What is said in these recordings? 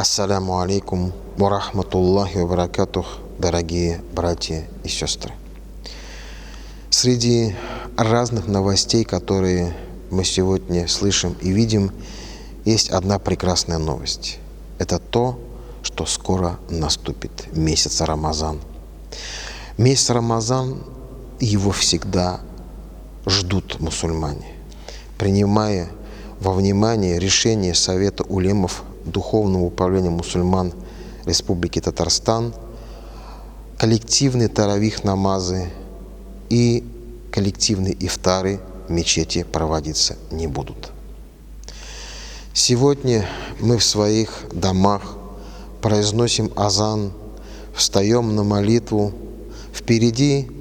Ассаляму алейкум ва рахматуллахи ва баракатух, дорогие братья и сестры. Среди разных новостей, которые мы сегодня слышим и видим, есть одна прекрасная новость. Это то, что скоро наступит месяц Рамазан. Месяц Рамазан, его всегда ждут мусульмане, принимая во внимание решение Совета улемов Духовного управления мусульман Республики Татарстан, коллективные таравих намазы и коллективные ифтары в мечети проводиться не будут. Сегодня мы в своих домах произносим азан, встаем на молитву, впереди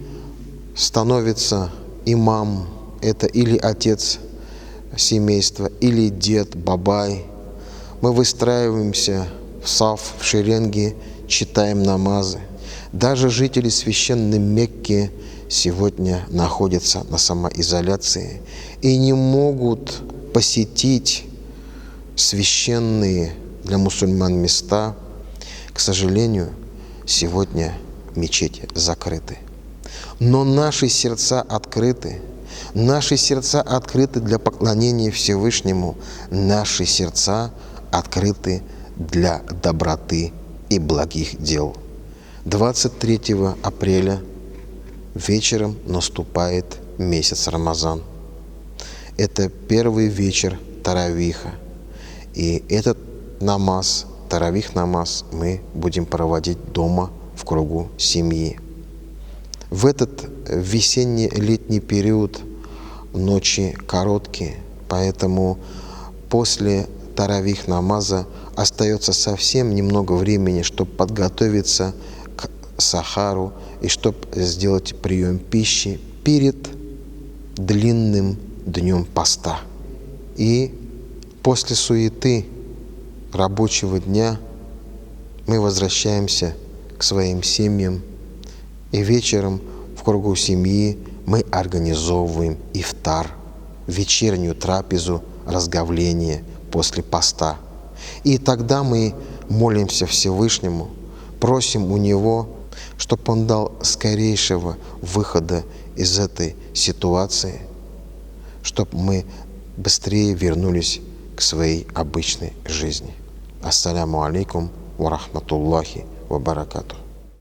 становится имам, это или отец семейства, или дед, бабай. Мы выстраиваемся в саф, в шеренги, читаем намазы. Даже жители священной Мекки сегодня находятся на самоизоляции и не могут посетить священные для мусульман места. К сожалению, сегодня мечети закрыты. Но наши сердца открыты. Наши сердца открыты для поклонения Всевышнему. Наши сердца открыты для доброты и благих дел. 23 апреля вечером наступает месяц Рамазан. Это первый вечер таравиха. И этот намаз, таравих намаз, мы будем проводить дома в кругу семьи. В этот весенне-летний период ночи короткие, поэтому после таравих намаза остается совсем немного времени, чтобы подготовиться к сахару и чтобы сделать прием пищи перед длинным днем поста. И после суеты рабочего дня мы возвращаемся к своим семьям, и вечером в кругу семьи мы организовываем ифтар, вечернюю трапезу, разговление после поста. И тогда мы молимся Всевышнему, просим у Него, чтобы Он дал скорейшего выхода из этой ситуации, чтобы мы быстрее вернулись к своей обычной жизни. Ассаляму алейкум ва рахматуллахи ва баракатух.